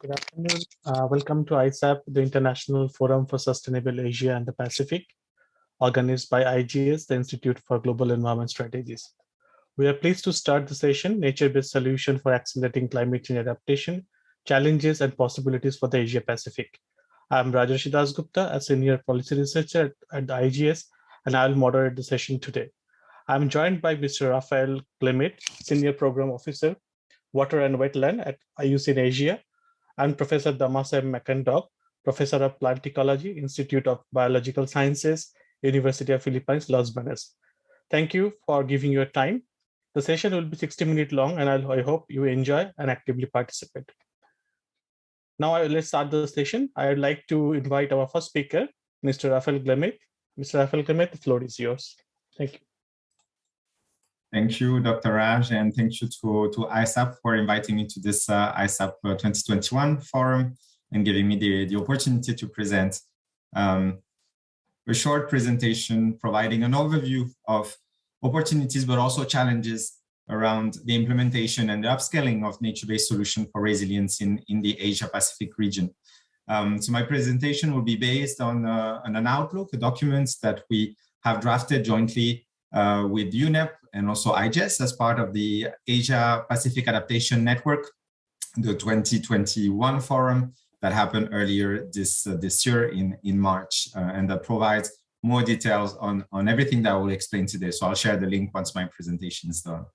Good afternoon. Welcome to ISAP, the International Forum for Sustainable Asia and the Pacific, organized by IGES, the Institute for Global Environment Strategies. We are pleased to start the session, Nature-Based Solution for Accelerating Climate Change Adaptation, Challenges and Possibilities for the Asia Pacific. I'm Rajarshi Dasgupta, a Senior Policy Researcher at the IGES, and I'll moderate the session today. I'm joined by Mr. Rafael Clement, Senior Program Officer, Water and Wetland at IUCN in Asia, and Professor Damaso M. McIntosh, Professor of Plant Ecology, Institute of Biological Sciences, University of Philippines, Los Baños. Thank you for giving your time. The session will be 60 minutes long, and I hope you enjoy and actively participate. Now let's start the session. I would like to invite our first speaker, Mr. Rafael Clement. Mr. Rafael Clement, the floor is yours. Thank you. Thank you, Dr. Raj, and thank you to ISAP for inviting me to this ISAP 2021 forum and giving me the opportunity to present a short presentation providing an overview of opportunities, but also challenges around the implementation and the upscaling of nature-based solutions for resilience in the Asia-Pacific region. So my presentation will be based on an outlook, a document that we have drafted jointly with UNEP and also IGES as part of the Asia-Pacific Adaptation Network, the 2021 forum that happened earlier this year in March, and that provides more details on everything that I will explain today. So I'll share the link once my presentation is done.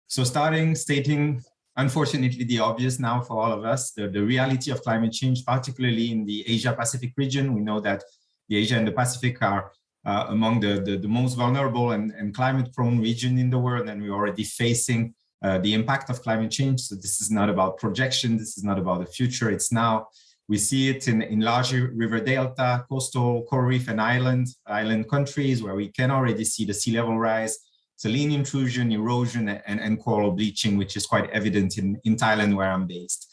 So stating, unfortunately, the obvious now for all of us, the reality of climate change, particularly in the Asia-Pacific region. We know that the Asia and the Pacific are among the most vulnerable and climate-prone region in the world, and we're already facing the impact of climate change. So this is not about projection, this is not about the future, it's now. We see it in large river delta, coastal, coral reef and island countries where we can already see the sea level rise, saline intrusion, erosion, and coral bleaching, which is quite evident in Thailand, where I'm based.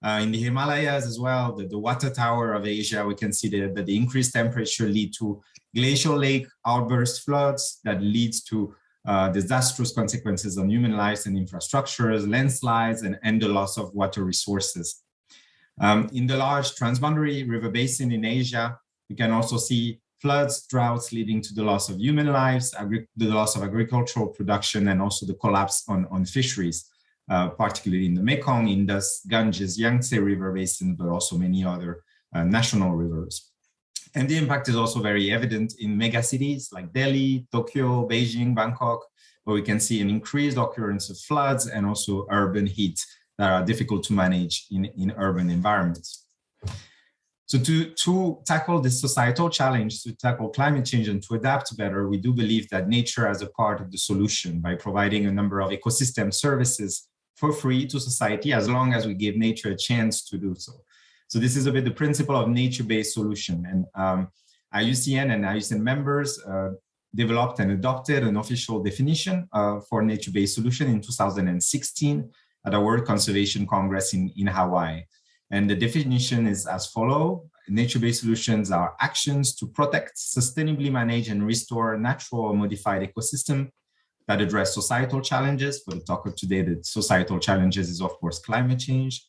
In the Himalayas as well, the water tower of Asia, we can see that the increased temperature lead to glacial lake outburst floods that leads to disastrous consequences on human lives and infrastructures, landslides, and the loss of water resources. In the large transboundary river basin in Asia, we can also see floods, droughts leading to the loss of human lives, the loss of agricultural production, and also the collapse on fisheries. Particularly in the Mekong, Indus, Ganges, Yangtze River basin, but also many other national rivers. And the impact is also very evident in megacities like Delhi, Tokyo, Beijing, Bangkok, where we can see an increased occurrence of floods and also urban heat that are difficult to manage in urban environments. So to tackle this societal challenge, to tackle climate change and to adapt better, we do believe that nature as a part of the solution by providing a number of ecosystem services for free to society, as long as we give nature a chance to do so. So this is a bit the principle of nature-based solution. And IUCN and IUCN members developed and adopted an official definition for nature-based solution in 2016 at a World Conservation Congress in Hawaii. And the definition is as follows: nature-based solutions are actions to protect, sustainably manage, and restore natural or modified ecosystem that address societal challenges. For the talk of today, the societal challenges is, of course, climate change.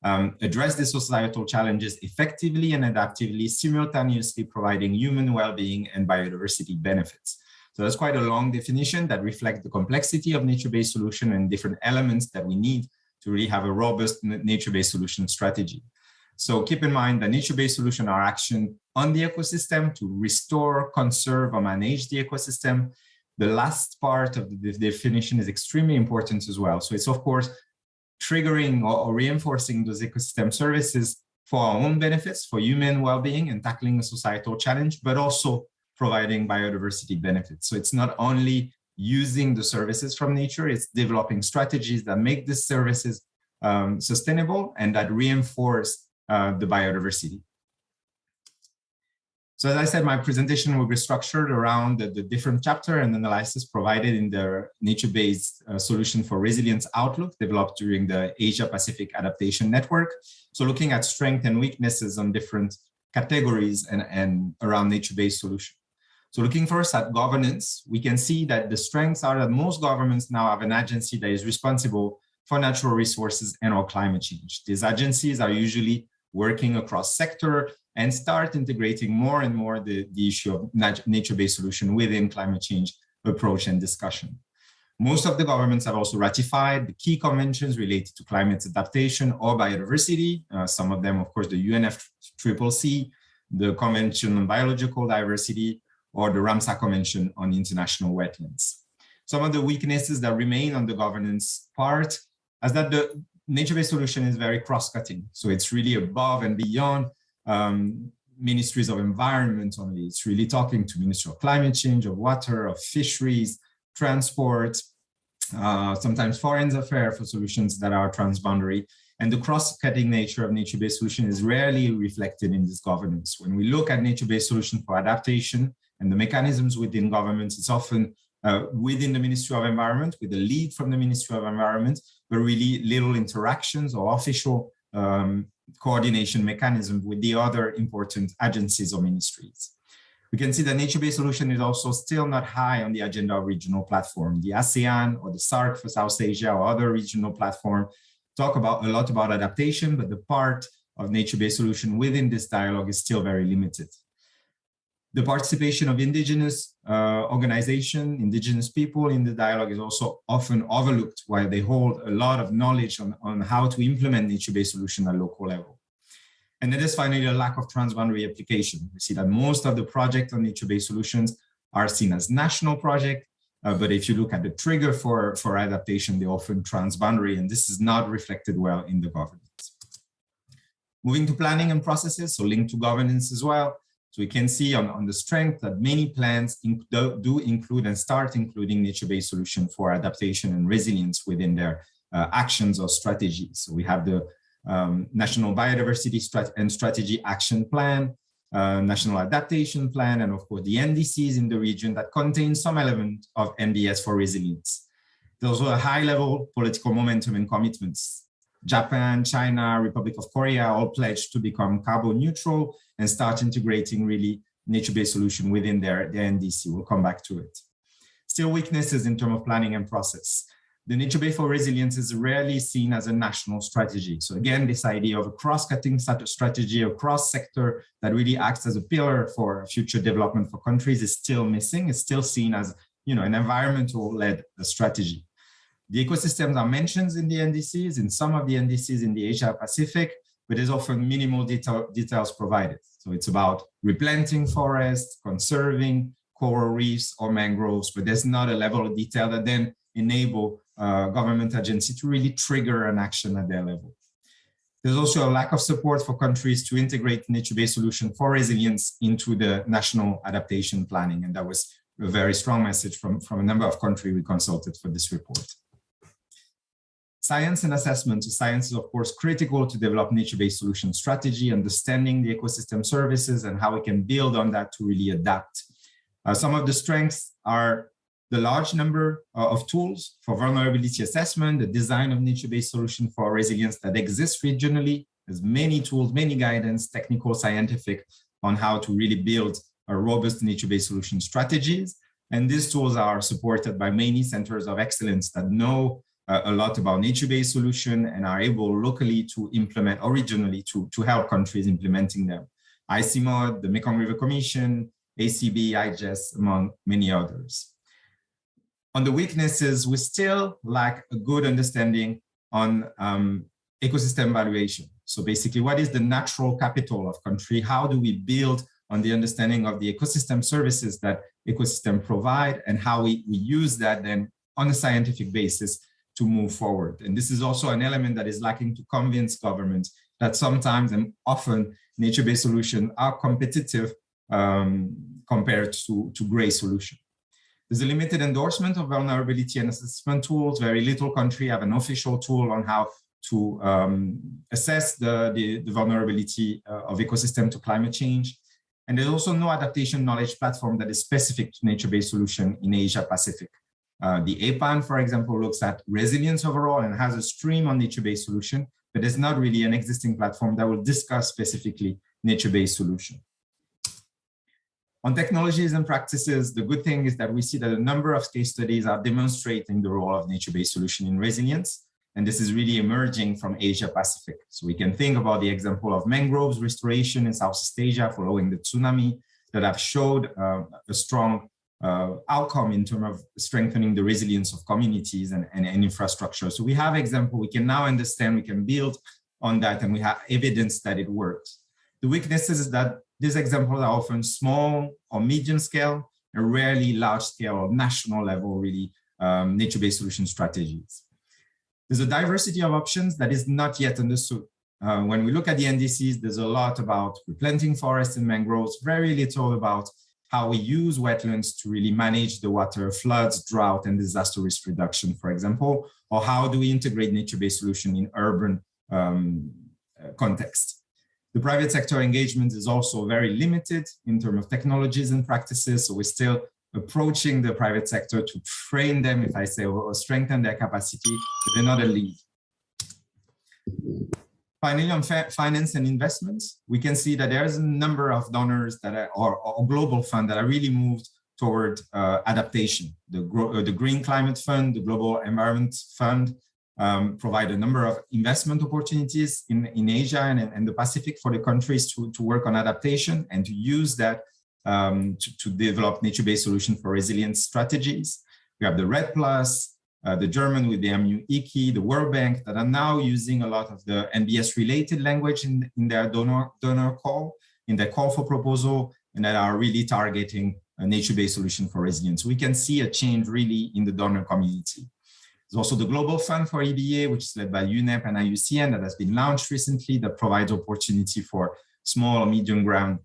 Address the societal challenges effectively and adaptively, simultaneously providing human well-being and biodiversity benefits. So that's quite a long definition that reflects the complexity of nature-based solution and different elements that we need to really have a robust nature-based solution strategy. So keep in mind that nature-based solutions are action on the ecosystem to restore, conserve, or manage the ecosystem. The last part of the definition is extremely important as well. So it's, of course, triggering or reinforcing those ecosystem services for our own benefits, for human well-being and tackling a societal challenge, but also providing biodiversity benefits. So it's not only using the services from nature, it's developing strategies that make these services sustainable and that reinforce the biodiversity. So as I said, my presentation will be structured around the different chapter and analysis provided in the nature-based solution for resilience outlook developed during the Asia-Pacific Adaptation Network. So looking at strengths and weaknesses on different categories and around nature-based solution. So looking first at governance, we can see that the strengths are that most governments now have an agency that is responsible for natural resources and or climate change. These agencies are usually working across sector and start integrating more and more the issue of nature-based solution within climate change approach and discussion. Most of the governments have also ratified the key conventions related to climate adaptation or biodiversity. Some of them, of course, the UNFCCC, the Convention on Biological Diversity, or the Ramsar Convention on International Wetlands. Some of the weaknesses that remain on the governance part is that the nature-based solution is very cross-cutting. So it's really above and beyond ministries of environment only. It's really talking to Ministry of Climate Change, of water, of fisheries, transport, sometimes foreign affairs for solutions that are transboundary. And the cross-cutting nature of nature-based solution is rarely reflected in this governance. When we look at nature-based solution for adaptation and the mechanisms within governments, it's often within the Ministry of Environment, with a lead from the Ministry of Environment, but really little interactions or official coordination mechanism with the other important agencies or ministries. We can see that nature-based solution is also still not high on the agenda of regional platform. The ASEAN or the SAARC for South Asia or other regional platform talk about a lot about adaptation, but the part of nature-based solution within this dialogue is still very limited. The participation of indigenous organizations, indigenous people in the dialogue is also often overlooked, while they hold a lot of knowledge on how to implement nature-based solution at local level. And then there's finally a lack of transboundary application. We see that most of the projects on nature-based solutions are seen as national projects, but if you look at the trigger for adaptation, they're often transboundary, and this is not reflected well in the governance. Moving to planning and processes, so linked to governance as well. So we can see on the strength that many plans do include and start including nature-based solution for adaptation and resilience within their actions or strategies. So we have the National Biodiversity and Strategy Action Plan, National Adaptation Plan, and of course the NDCs in the region that contain some element of NDS for resilience. There's also a high-level political momentum and commitments. Japan, China, Republic of Korea all pledged to become carbon neutral and start integrating really nature-based solution within their NDC. We'll come back to it. Still weaknesses in terms of planning and process. The nature-based for resilience is rarely seen as a national strategy. So again, this idea of a cross-cutting strategy across sector that really acts as a pillar for future development for countries is still missing. It's still seen as, you know, an environmental-led strategy. The ecosystems are mentioned in the NDCs, in some of the NDCs in the Asia Pacific, but there's often minimal details provided. So it's about replanting forests, conserving coral reefs or mangroves, but there's not a level of detail that then enable government agency to really trigger an action at their level. There's also a lack of support for countries to integrate nature-based solution for resilience into the national adaptation planning. And that was a very strong message from a number of countries we consulted for this report. Science and assessment. So science is, of course, critical to develop nature-based solution strategy, understanding the ecosystem services and how we can build on that to really adapt. Some of the strengths are the large number of tools for vulnerability assessment, the design of nature-based solution for resilience that exists regionally. There's many tools, many guidance, technical, scientific, on how to really build a robust nature-based solution strategies. And these tools are supported by many centers of excellence that know a lot about nature-based solution and are able locally to implement or regionally to help countries implementing them. ICMOD, the Mekong River Commission, ACB, IGES, among many others. On the weaknesses, we still lack a good understanding on ecosystem valuation. So basically, what is the natural capital of country? How do we build on the understanding of the ecosystem services that ecosystem provide and how we use that then on a scientific basis to move forward. And this is also an element that is lacking to convince governments that sometimes and often nature-based solutions are competitive compared to gray solutions. There's a limited endorsement of vulnerability and assessment tools. Very little country have an official tool on how to assess the vulnerability of ecosystem to climate change. And there's also no adaptation knowledge platform that is specific to nature-based solution in Asia Pacific. The APAN, for example, looks at resilience overall and has a stream on nature-based solution, but there's not really an existing platform that will discuss specifically nature-based solution. On technologies and practices, the good thing is that we see that a number of case studies are demonstrating the role of nature-based solution in resilience. and this is really emerging from Asia Pacific. So we can think about the example of mangroves restoration in Southeast Asia following the tsunami that have showed a strong outcome in terms of strengthening the resilience of communities and infrastructure. So we have example, we can now understand, we can build on that, and we have evidence that it works. The weaknesses is that these examples are often small or medium scale, and rarely large scale or national level, really, nature-based solution strategies. There's a diversity of options that is not yet understood. When we look at the NDCs, there's a lot about replanting forests and mangroves, very little about how we use wetlands to really manage the water floods, drought, and disaster risk reduction, for example, or how do we integrate nature-based solution in urban context. The private sector engagement is also very limited in terms of technologies and practices, so we're still approaching the private sector to train them, if I say, or strengthen their capacity, but they're not a lead. Finally, on finance and investments, we can see that there's a number of donors that are, or global funds that are really moved toward adaptation. The Green Climate Fund, the Global Environment Fund provide a number of investment opportunities in Asia and the Pacific for the countries to work on adaptation and to use that to develop nature-based solutions for resilience strategies. We have the RED Plus, the German with the MU IKI, the World Bank that are now using a lot of the NBS-related language in their donor call, in their call for proposal, and that are really targeting a nature-based solution for resilience. We can see a change really in the donor community. There's also the Global Fund for EBA, which is led by UNEP and IUCN, that has been launched recently, that provides opportunity for small or medium grants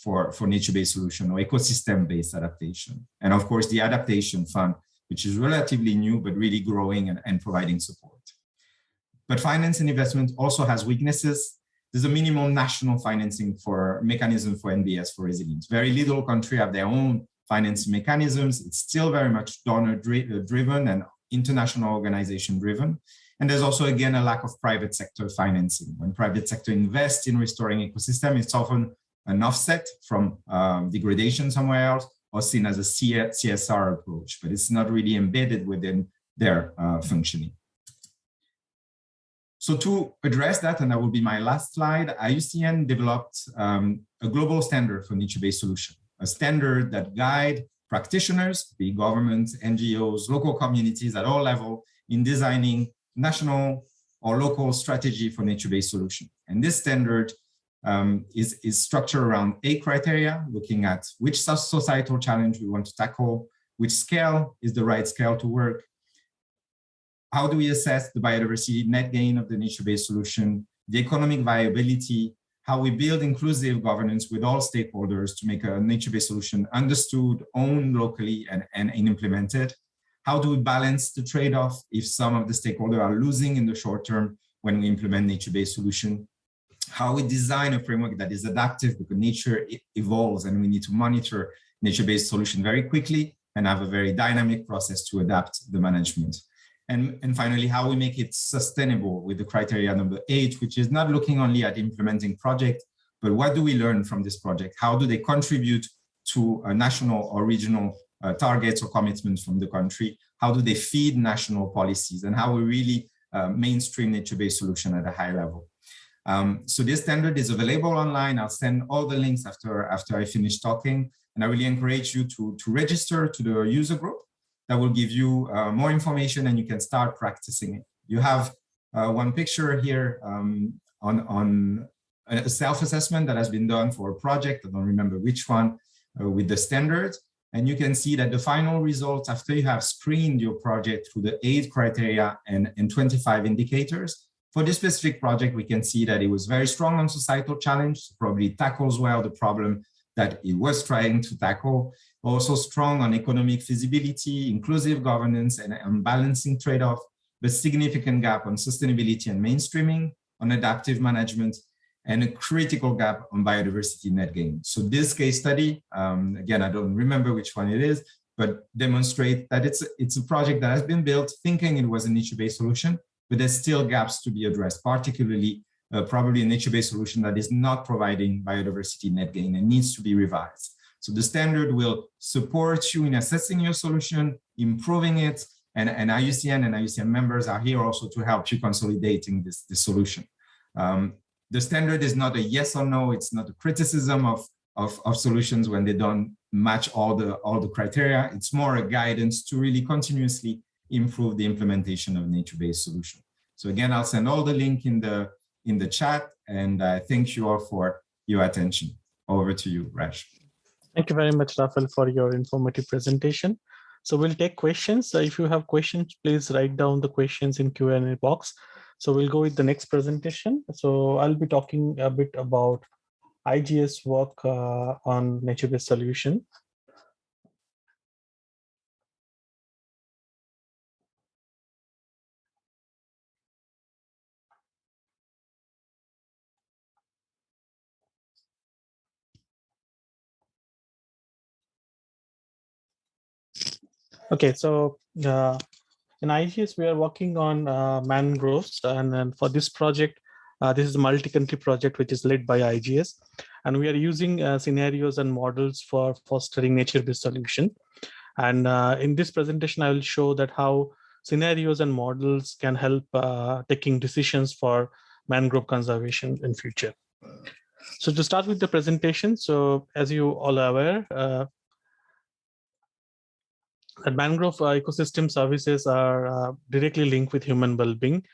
for nature-based solution or ecosystem-based adaptation. And of course, the Adaptation Fund, which is relatively new, but really growing and providing support. But finance and investment also has weaknesses. There's a minimum national financing mechanism for NBS for resilience. Very little countries have their own financing mechanisms. It's still very much donor-driven and international organization-driven. And there's also, again, a lack of private sector financing. When private sector invests in restoring ecosystem, it's often an offset from degradation somewhere else, or seen as a CSR approach, but it's not really embedded within their functioning. So to address that, and that will be my last slide, IUCN developed a global standard for nature-based solution, a standard that guide practitioners, be governments, NGOs, local communities at all levels in designing national or local strategy for nature-based solution. And this standard is structured around 8 criteria, looking at which societal challenge we want to tackle, which scale is the right scale to work, how do we assess the biodiversity net gain of the nature-based solution, the economic viability, how we build inclusive governance with all stakeholders to make a nature-based solution understood, owned locally, and implemented. How do we balance the trade-off if some of the stakeholders are losing in the short term when we implement nature-based solution? How we design a framework that is adaptive because nature evolves and we need to monitor nature-based solution very quickly and have a very dynamic process to adapt the management. And finally, how we make it sustainable with the criteria number 8, which is not looking only at implementing project, but what do we learn from this project? How do they contribute to a national or regional targets or commitments from the country? How do they feed national policies? And how we really mainstream nature-based solution at a high level? So this standard is available online. I'll send all the links after I finish talking. And I really encourage you to register to the user group. That will give you more information and you can start practicing it. You have one picture here on a self-assessment that has been done for a project. I don't remember which one with the standard. And you can see that the final results after you have screened your project through the 8 criteria and 25 indicators. For this specific project, we can see that it was very strong on societal challenge, probably tackles well the problem that it was trying to tackle. Also strong on economic feasibility, inclusive governance, and balancing trade-off, but significant gap on sustainability and mainstreaming, on adaptive management, and a critical gap on biodiversity net gain. So this case study, again, I don't remember which one it is, but demonstrate that it's a project that has been built thinking it was a nature-based solution, but there's still gaps to be addressed, particularly probably a nature-based solution that is not providing biodiversity net gain and needs to be revised. So the standard will support you in assessing your solution, improving it, And IUCN and IUCN members are here also to help you consolidating this solution. The standard is not a yes or no, it's not a criticism of solutions when they don't match all the criteria. It's more a guidance to really continuously improve the implementation of nature-based solution. So again, I'll send all the link in the chat, and I thank you all for your attention. Over to you, Raj. Thank you very much, Rafael, for your informative presentation. So we'll take questions. If you have questions, please write down the questions in Q&A box. So we'll go with the next presentation. So I'll be talking a bit about IGES work on nature-based solution. Okay, so in IGES, we are working on mangroves, and then for this project, this is a multi-country project which is led by IGES, and we are using scenarios and models for fostering nature-based solution. And in this presentation, I will show that how scenarios and models can help taking decisions for mangrove conservation in future. So to start with the presentation, so as you all are aware, that mangrove ecosystem services are directly linked with human well-being.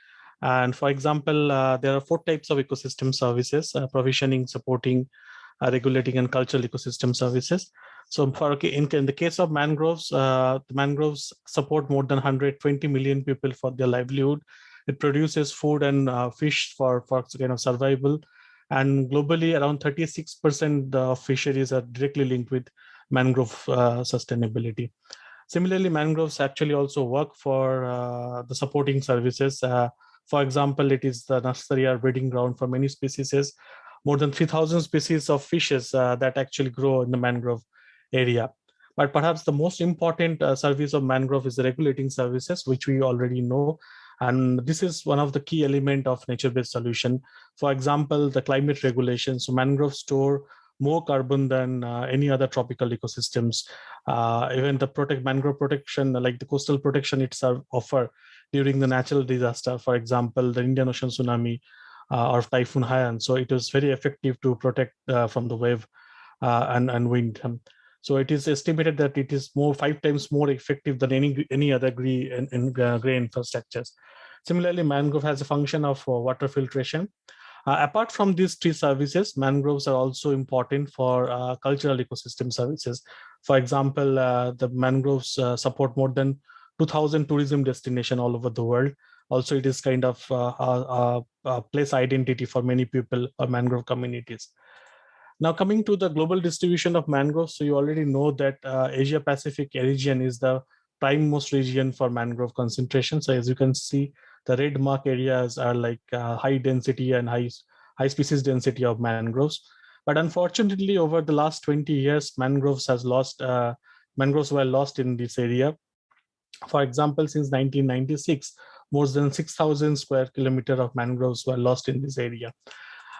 And for example, there are 4 types of ecosystem services: provisioning, supporting, regulating, and cultural ecosystem services. So in the case of mangroves, the mangroves support more than 120 million people for their livelihood. It produces food and fish for kind of survival. And globally, around 36% of fisheries are directly linked with mangrove sustainability. Similarly, mangroves actually also work for the supporting services. For example, it is the nursery or breeding ground for many species. More than 3,000 species of fishes that actually grow in the mangrove area. But perhaps the most important service of mangrove is the regulating services, which we already know. And this is one of the key elements of nature-based solution. For example, the climate regulation. So mangroves store more carbon than any other tropical ecosystems. Even the mangrove protection, like the coastal protection itself offer during the natural disaster, for example, the Indian Ocean tsunami or Typhoon Haiyan. So it was very effective to protect from the wave and wind. So it is estimated that it is 5 times more effective than any other gray infrastructures. Similarly, mangrove has a function of water filtration. Apart from these 3 services, mangroves are also important for cultural ecosystem services. For example, the mangroves support more than 2,000 tourism destinations all over the world. Also, it is kind of a place identity for many people or mangrove communities. Now, coming to the global distribution of mangroves, so you already know that Asia Pacific region is the prime most region for mangrove concentration. So as you can see, the red mark areas are like high density and high species density of mangroves. But unfortunately, over the last 20 years, mangroves were lost in this area. For example, since 1996, more than 6,000 square kilometers of mangroves were lost in this area.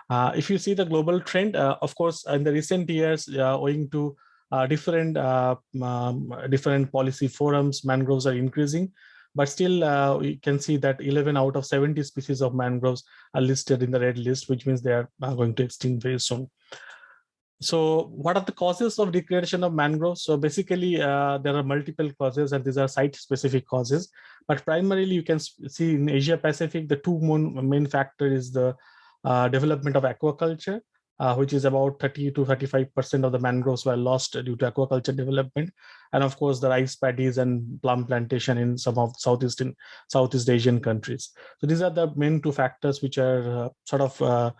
If you see the global trend, of course, in the recent years, owing to different policy forums, mangroves are increasing. But still, we can see that 11 out of 70 species of mangroves are listed in the red list, which means they are going to extinct very soon. So what are the causes of degradation of mangroves? So basically, there are multiple causes, and these are site-specific causes. But primarily, you can see in Asia Pacific, the 2 main factors is the development of aquaculture, which is about 30 to 35% of the mangroves were lost due to aquaculture development. And of course, the rice paddies and plum plantation in some of Southeast Asian countries. So these are the main 2 factors which are sort of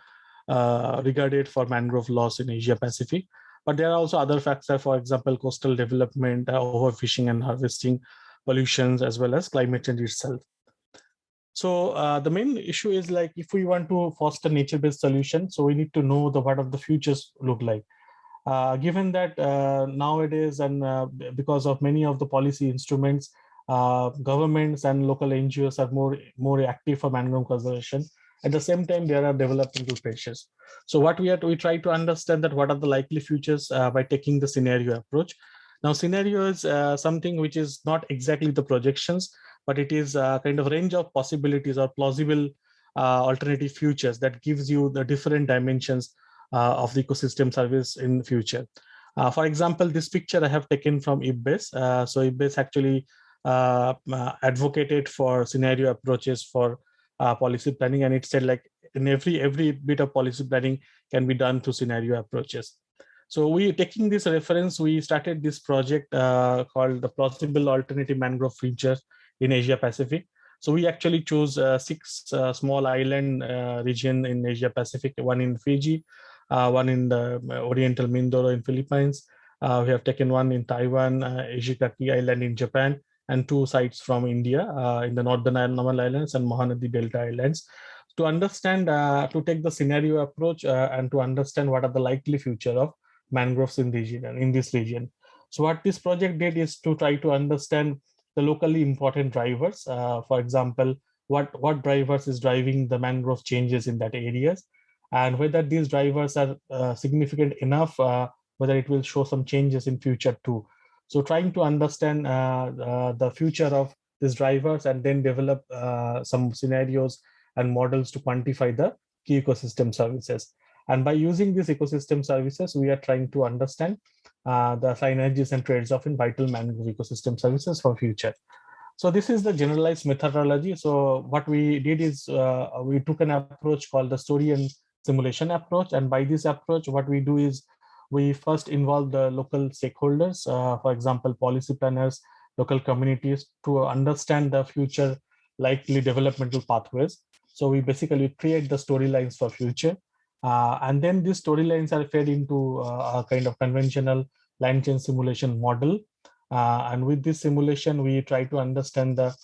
regarded for mangrove loss in Asia Pacific. But there are also other factors, for example, coastal development, overfishing and harvesting, pollutions, as well as climate change itself. So the main issue is, like, if we want to foster nature-based solution, so we need to know what of the futures look like. Given that nowadays, and because of many of the policy instruments, governments and local NGOs are more active for mangrove conservation. At the same time, there are developmental pressures. So what we try to understand that what are the likely futures by taking the scenario approach. Now, scenario is something which is not exactly the projections, but it is a kind of range of possibilities or plausible alternative futures that gives you the different dimensions of the ecosystem service in future. For example, this picture I have taken from IGES. So IGES actually advocated for scenario approaches for policy planning, and it said like in every bit of policy planning can be done through scenario approaches. So we taking this reference, we started this project called the Plausible Alternative Mangrove Features in Asia Pacific. So we actually chose 6 small island region in Asia Pacific, one in Fiji, one in the Oriental Mindoro in Philippines. We have taken one in Taiwan, Ishigaki Island in Japan, and 2 sites from India in the Northern Andaman Islands and Mahanadi Delta Islands. To understand, to take the scenario approach and to understand what are the likely future of mangroves in this region. So what this project did is to try to understand the locally important drivers. For example, what drivers is driving the mangrove changes in that areas, and whether these drivers are significant enough, whether it will show some changes in future too. So trying to understand the future of these drivers and then develop some scenarios and models to quantify the key ecosystem services. And by using these ecosystem services, we are trying to understand the synergies and trades-off in vital mangrove ecosystem services for future. So this is the generalized methodology. So what we did is we took an approach called the story and simulation approach. And by this approach, what we do is we first involve the local stakeholders, for example, policy planners, local communities, to understand the future likely developmental pathways. So we basically create the storylines for future. And then these storylines are fed into a kind of conventional line change simulation model. And with this simulation, we try to understand the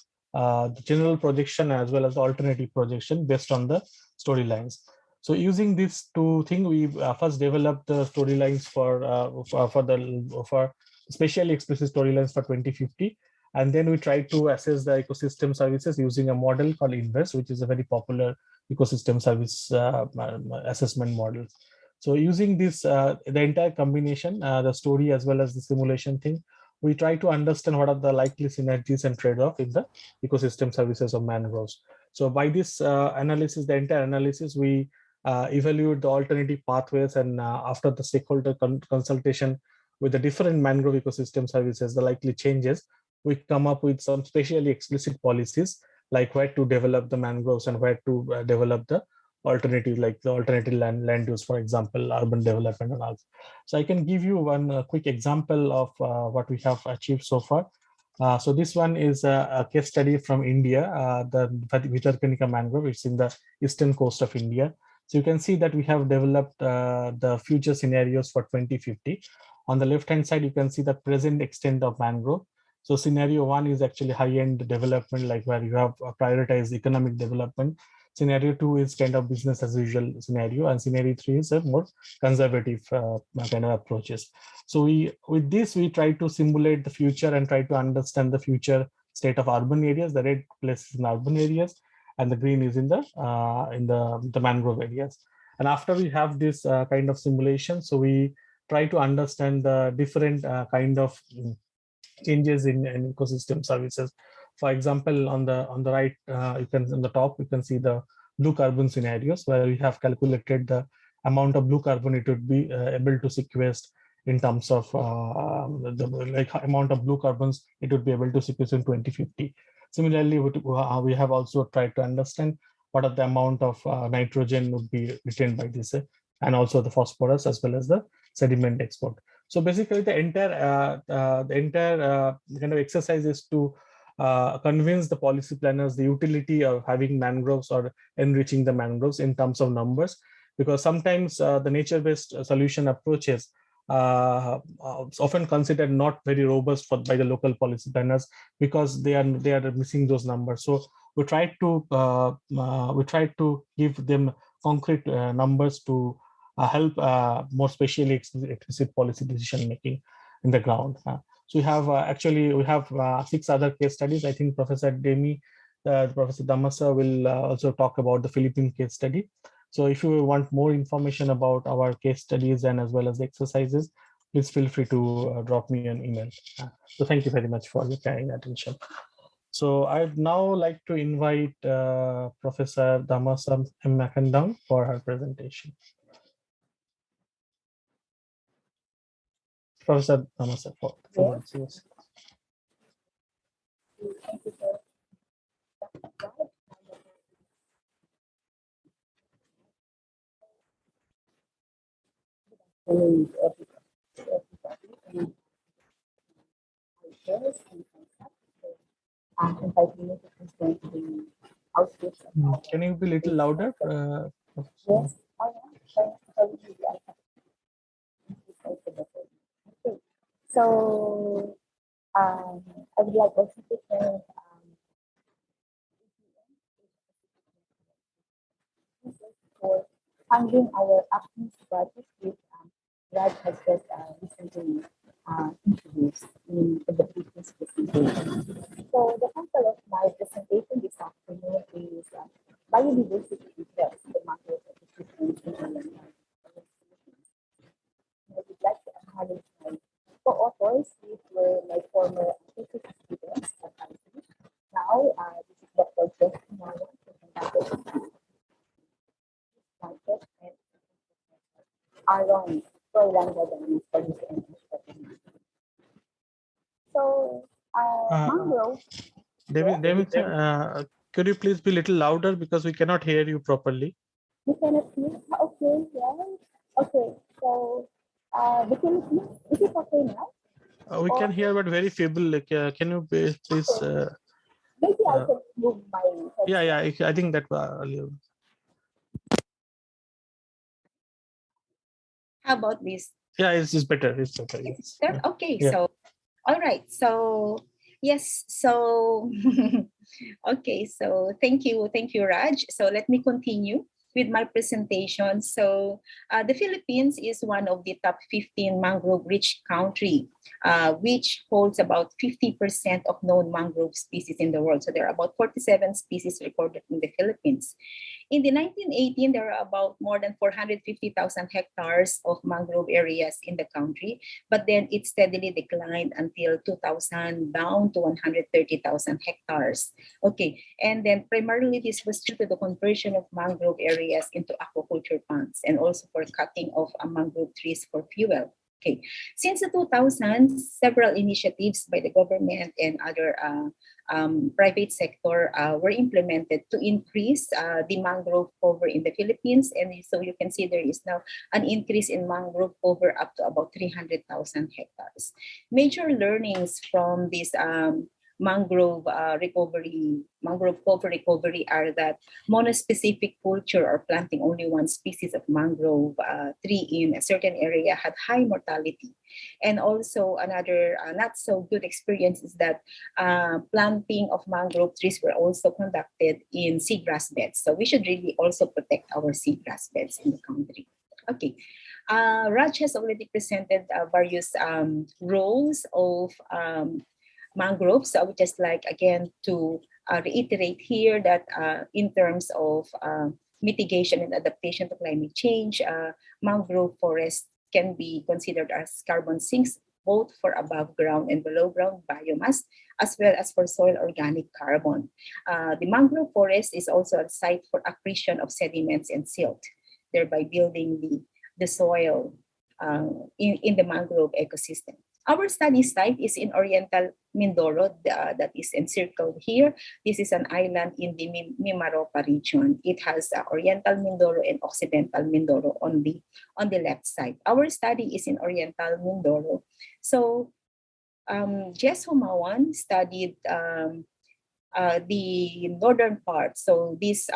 general projection as well as the alternative projection based on the storylines. So using these 2 things, we first developed the storylines for spatially explicit storylines for 2050. And then we try to assess the ecosystem services using a model called INVEST, which is a very popular ecosystem service assessment model. So using this, the entire combination, the story as well as the simulation thing, we try to understand what are the likely synergies and trade-off in the ecosystem services of mangroves. So by this analysis, the entire analysis, we evaluate the alternative pathways, and after the stakeholder consultation with the different mangrove ecosystem services, the likely changes, we come up with some spatially explicit policies, like where to develop the mangroves and where to develop the alternative, like the alternative land use, for example, urban development and all. So I can give you one quick example of what we have achieved so far. So this one is a case study from India, the Vitarkanika mangrove. It's in the eastern coast of India. So you can see that we have developed the future scenarios for 2050. On the left-hand side, you can see the present extent of mangrove. So scenario 1 is actually high-end development, like where you have prioritized economic development. Scenario 2 is kind of business as usual scenario, and scenario 3 is a more conservative kind of approaches. So with this, we try to simulate the future and try to understand the future state of urban areas. The red places in urban areas, and the green is in the mangrove areas. And after we have this kind of simulation, so we try to understand the different kind of changes in ecosystem services. For example, on the right, you can on the top you can see the blue carbon scenarios, where we have calculated the amount of blue carbon it would be able to sequester in terms of the amount of blue carbons it would be able to sequester in 2050. Similarly, we have also tried to understand what are the amount of nitrogen would be retained by this, and also the phosphorus as well as the sediment export. So basically, the entire kind of exercise is to convince the policy planners the utility of having mangroves or enriching the mangroves in terms of numbers, because sometimes the nature-based solution approaches often considered not very robust by the local policy planners, because they are missing those numbers. So we try to give them concrete numbers to help more spatially explicit policy decision making in the ground. So we have 6 other case studies. I think Professor Professor Damasa will also talk about the Philippine case study. So if you want more information about our case studies and as well as the exercises, please feel free to drop me an email. So thank you very much for your kind attention. So I'd now like to invite Professor Damasam Makandang for her presentation. Professor Damasam, for yes. Can you be a little louder? Yes, I am. Okay. So, I would like also to thank for funding our actions project, which Raj has just recently introduced in the previous presentation. So the title of my presentation this afternoon is biodiversity effects the mangrove ecosystems in the land. I would like to acknowledge my co-authors, which were my former thesis students at IGES. Now, this is Dr. Justin Marwan, who conducted project, and Aaron Rolanda for his expertise. So, mangrove. David, could you please be a little louder because we cannot hear you properly? You cannot hear? Okay, yeah. Okay, so the Philippines, is it okay now? We can hear, but very feeble. Like, can you please? Maybe I can move my headset. Yeah. I think that. How about this? Yeah, it's better. It's better. Yes. Okay, Yeah. so all right. So yes, so okay, so thank you, Raj. So let me continue with my presentation. So the Philippines is one of the top 15 mangrove-rich country, which holds about 50% of known mangrove species in the world. So there are about 47 species recorded in the Philippines. In the 1918, there are about more than 450,000 hectares of mangrove areas in the country, but then it steadily declined until 2000, down to 130,000 hectares. Okay, and then primarily this was due to the conversion of mangrove areas into aquaculture ponds and also for cutting of mangrove trees for fuel. Okay, since the 2000s, several initiatives by the government and other private sector were implemented to increase the mangrove cover in the Philippines. And so you can see there is now an increase in mangrove cover up to about 300,000 hectares. Major learnings from this mangrove cover recovery are that monospecific culture or planting only one species of mangrove tree in a certain area had high mortality. And also another not so good experience is that planting of mangrove trees were also conducted in seagrass beds. So we should really also protect our seagrass beds in the country. Okay. Raj has already presented various roles of mangroves. So I would just like again to reiterate here that in terms of mitigation and adaptation to climate change, mangrove forests can be considered as carbon sinks both for above ground and below ground biomass, as well as for soil organic carbon. The mangrove forest is also a site for accretion of sediments and silt, thereby building the soil in the mangrove ecosystem. Our study site is in Oriental Mindoro, that is encircled here. This is an island in the Mimaropa region. It has Oriental Mindoro and Occidental Mindoro on the left side. Our study is in Oriental Mindoro. So Jess Humawan studied the northern part. So these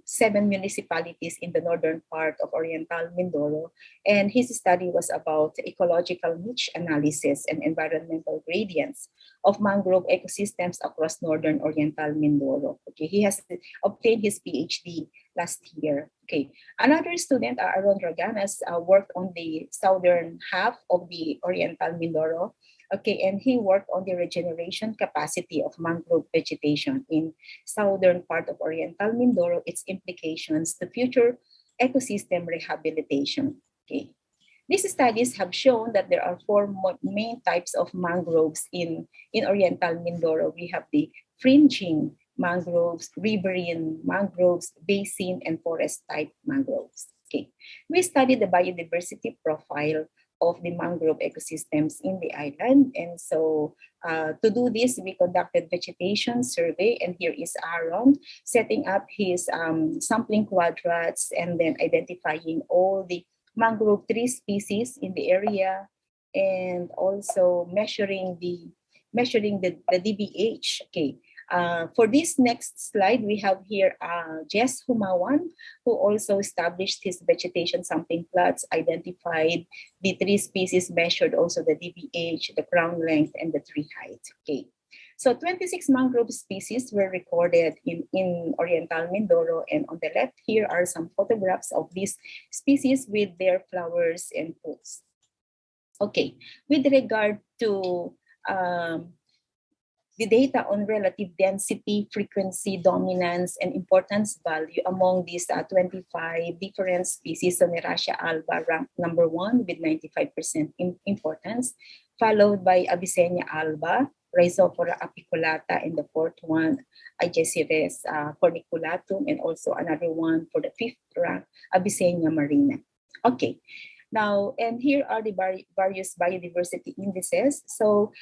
7 municipalities in the northern part of Oriental Mindoro. And his study was about ecological niche analysis and environmental gradients of mangrove ecosystems across northern Oriental Mindoro. Okay, he has obtained his PhD last year. Okay, another student, Aaron Raganas, worked on the southern half of the Oriental Mindoro. Okay, and he worked on the regeneration capacity of mangrove vegetation in southern part of Oriental Mindoro, its implications to future ecosystem rehabilitation. Okay, These studies have shown that there are four main types of mangroves in Oriental Mindoro. We have the fringing mangroves, riverine mangroves, basin, and forest type mangroves. Okay. We studied the biodiversity profile of the mangrove ecosystems in the island. And so to do this, we conducted vegetation survey. And here is Aaron setting up his sampling quadrats and then identifying all the mangrove tree species in the area, and also measuring the DBH. Okay. For this next slide, we have here Jess Humawan, who also established his vegetation sampling plots, identified the tree species, measured also the DBH, the crown length, and the tree height. Okay. So 26 mangrove species were recorded in Oriental Mindoro, and on the left here are some photographs of these species with their flowers and fruits. Okay, with regard to the data on relative density, frequency, dominance, and importance value among these 25 different species, Soneracia alba ranked number 1 with 95% importance, followed by Avicennia alba, Rhizophora apiculata, and the fourth one, IGES corniculatum, and also another one for the fifth rank, Avicennia marina. Okay. Now, and here are the various biodiversity indices. So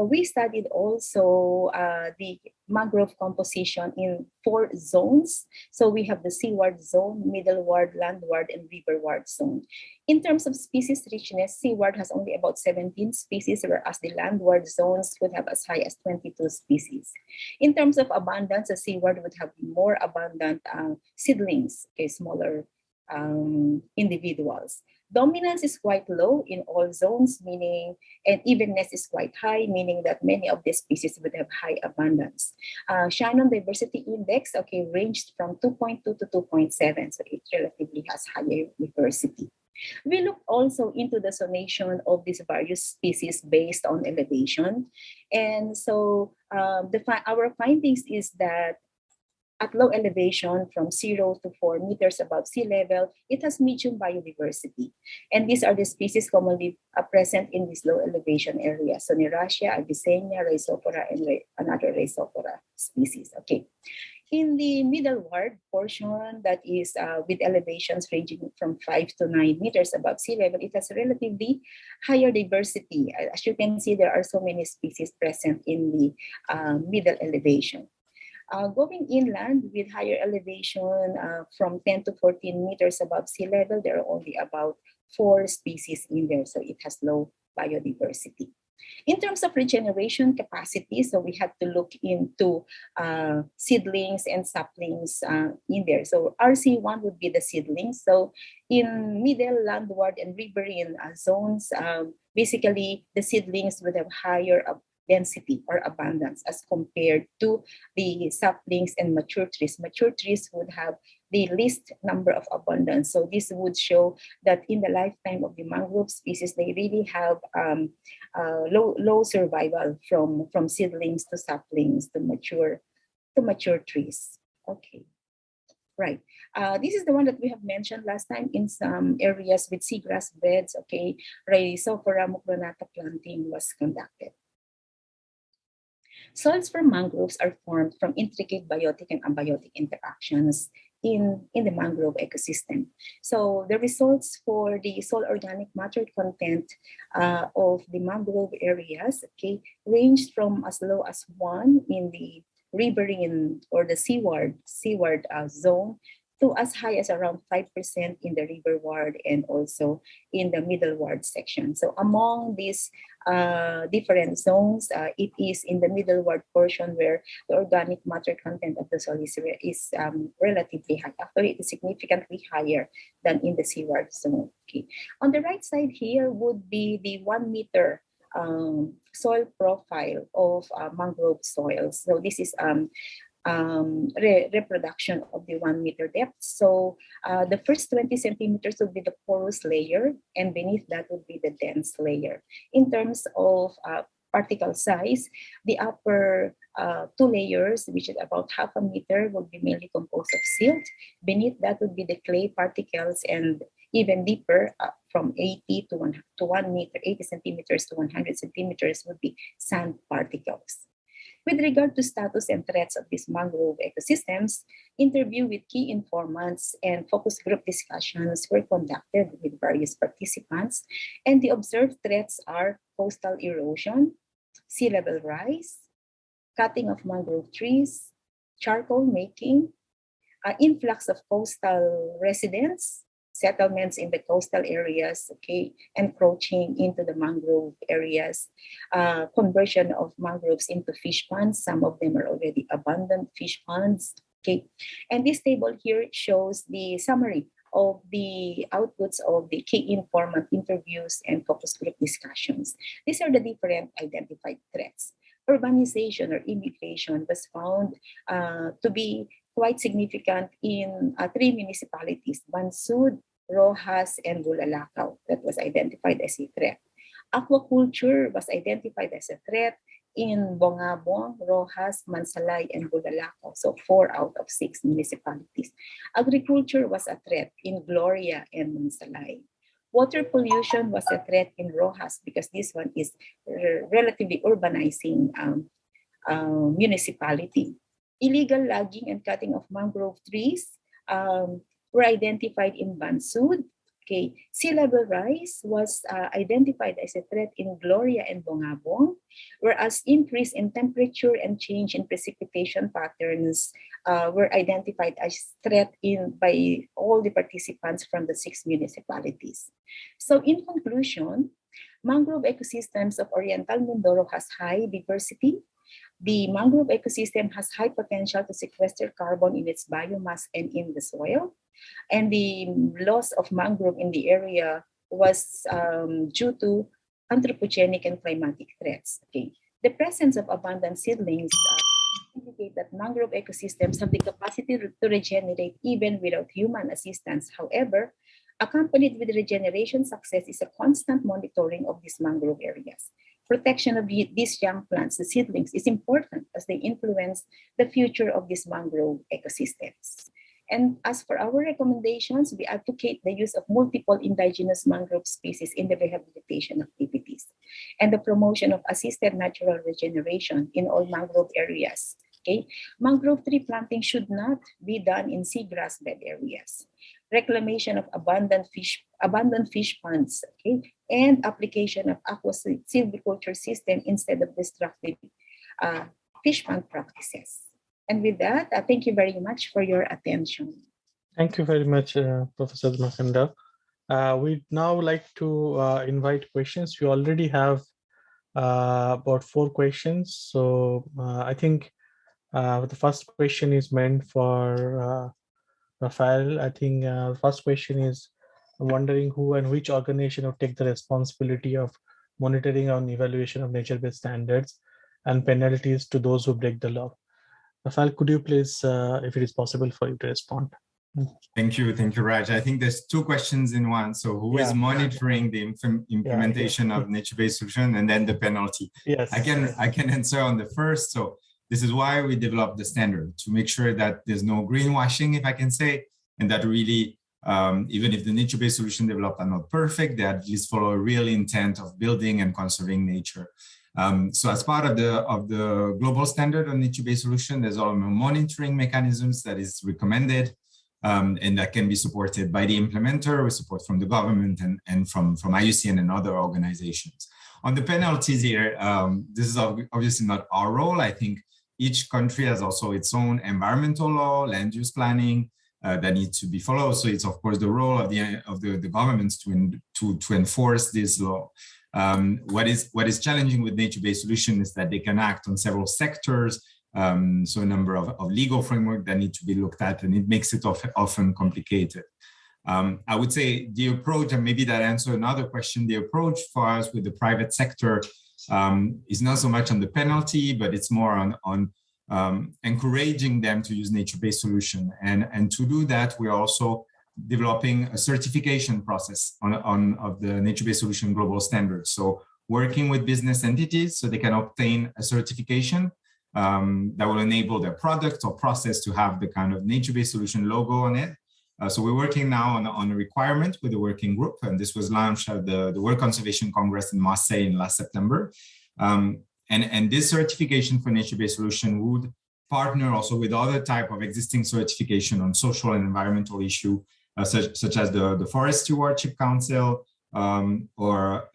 we studied also the mangrove composition in 4 zones. So we have the seaward zone, middleward, landward, and riverward zone. In terms of species richness, seaward has only about 17 species, whereas the landward zones could have as high as 22 species. In terms of abundance, the seaward would have more abundant seedlings, okay, smaller individuals. Dominance is quite low in all zones, meaning, and evenness is quite high, meaning that many of these species would have high abundance. Shannon Diversity Index, okay, ranged from 2.2 to 2.7, so it relatively has higher diversity. We looked also into the zonation of these various species based on elevation. And so our findings is that at low elevation from 0 to 4 meters above sea level, it has medium biodiversity. And these are the species commonly present in this low elevation area. Soneracia, Avicennia, Rhizophora, and another Rhizophora species. Okay. In the middleward portion, that is with elevations ranging from 5 to 9 meters above sea level, it has relatively higher diversity. As you can see, there are so many species present in the middle elevation. Going inland with higher elevation from 10 to 14 meters above sea level, there are only about 4 species in there, so it has low biodiversity. In terms of regeneration capacity, so we have to look into seedlings and saplings in there. So RC1 would be the seedlings. So in middle, landward, and riverine zones, basically the seedlings would have higher density or abundance as compared to the saplings and mature trees. Mature trees would have the least number of abundance. So this would show that in the lifetime of the mangrove species, they really have low survival from seedlings to saplings to mature trees. Okay, right. This is the one that we have mentioned last time in some areas with seagrass beds. Okay, Rhizophora mucronata planting was conducted. Soils for mangroves are formed from intricate biotic and abiotic interactions in the mangrove ecosystem. So the results for the soil organic matter content of the mangrove areas, okay, ranged from as low as 1 in the riverine or the seaward zone to as high as around 5% in the riverward and also in the middleward section. So among these different zones, it is in the middleward portion where the organic matter content of the soil is relatively high. Actually, it is significantly higher than in the seaward zone. Okay. On the right side here would be the 1 meter soil profile of mangrove soils. So this is reproduction of the 1 meter depth. So the first 20 centimeters would be the porous layer, and beneath that would be the dense layer. In terms of particle size, the upper 2 layers, which is about half a meter, would be mainly composed of silt. Beneath that would be the clay particles, and Even deeper, from 80 to 1 meter, 80 centimeters to 100 centimeters would be sand particles. With regard to status and threats of these mangrove ecosystems, interview with key informants and focus group discussions were conducted with various participants, and the observed threats are coastal erosion, sea level rise, cutting of mangrove trees, charcoal making, influx of coastal residents, settlements in the coastal areas, okay, encroaching into the mangrove areas, conversion of mangroves into fish ponds. Some of them are already abundant fish ponds, okay. And this table here shows the summary of the outputs of the key informant interviews and focus group discussions. These are the different identified threats. Urbanization or immigration was found to be quite significant in 3 municipalities, Bansud, Rojas, and Bulalakaw. That was identified as a threat. Aquaculture was identified as a threat in Bongabong, Rojas, Mansalay, and Bulalakaw. So 4 out of 6 municipalities. Agriculture was a threat in Gloria and Mansalay. Water pollution was a threat in Rojas because this one is relatively urbanizing municipality. Illegal logging and cutting of mangrove trees were identified in Bansud. Okay. Sea level rise was identified as a threat in Gloria and Bongabong, whereas increase in temperature and change in precipitation patterns were identified as threat by all the participants from the 6 municipalities. So in conclusion, mangrove ecosystems of Oriental Mindoro has high diversity. The mangrove ecosystem has high potential to sequester carbon in its biomass and in the soil. And the loss of mangrove in the area was due to anthropogenic and climatic threats. Okay. The presence of abundant seedlings indicate that mangrove ecosystems have the capacity to regenerate even without human assistance. However, accompanied with regeneration success is a constant monitoring of these mangrove areas. Protection of these young plants, the seedlings, is important as they influence the future of these mangrove ecosystems. And as for our recommendations, we advocate the use of multiple indigenous mangrove species in the rehabilitation activities and the promotion of assisted natural regeneration in all mangrove areas. Okay? Mangrove tree planting should not be done in seagrass bed areas. Reclamation of abundant fish ponds, okay, and application of silviculture system instead of destructive fish pond practices. And with that, thank you very much for your attention. Thank you very much, Professor Makanda. We'd now like to invite questions. We already have about 4 questions. So I think the first question is meant for Rafael. I think the first question is wondering who and which organization will take the responsibility of monitoring and evaluation of nature-based standards and penalties to those who break the law. Rafael, could you please, if it is possible for you to respond? Thank you, Raj. I think there's 2 questions in one. So who is monitoring the implementation of nature-based solution, and then the penalty? Yes, I can answer on the first. So this is why we developed the standard, to make sure that there's no greenwashing, if I can say, and that really, even if the nature-based solution developed are not perfect, they at least follow a real intent of building and conserving nature. So as part of the global standard on nature-based solution, there's all monitoring mechanisms that is recommended, and that can be supported by the implementer with support from the government and from IUCN and other organizations. On the penalties here, this is obviously not our role. I think each country has also its own environmental law, land use planning that needs to be followed. So it's of course the role of the governments to enforce this law. What is challenging with nature-based solution is that they can act on several sectors. So a number of legal framework that need to be looked at, and it makes it often complicated. I would say the approach, and maybe that answers another question, the approach for us with the private sector is not so much on the penalty, but it's more on encouraging them to use nature-based solution. And to do that, we're also developing a certification process of the nature-based solution global standards. So working with business entities so they can obtain a certification that will enable their product or process to have the kind of nature-based solution logo on it. So we're working now on a requirement with the working group, and this was launched at the World Conservation Congress in Marseille in last September. And this certification for nature-based solution would partner also with other type of existing certification on social and environmental issue, such as the Forest Stewardship Council, or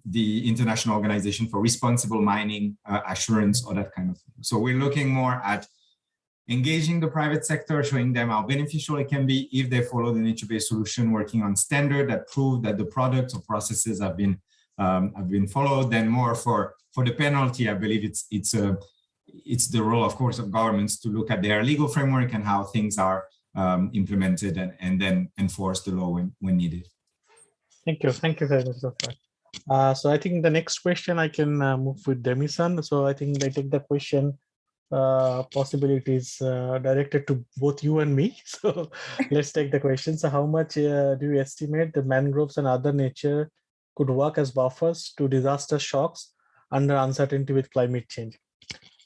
the International Organization for Responsible Mining Assurance, or that kind of thing. So we're looking more at engaging the private sector, showing them how beneficial it can be if they follow the nature-based solution, working on standard that prove that the products or processes have been followed. Then more for the penalty, I believe it's the role, of course, of governments to look at their legal framework and how things are implemented and then enforce the law when needed. Thank you very much, Zafar. So I think the next question I can move with Demi-san. So I think I take the question. Possibilities directed to both you and me. So let's take the question. So how much do you estimate the mangroves and other nature could work as buffers to disaster shocks under uncertainty with climate change?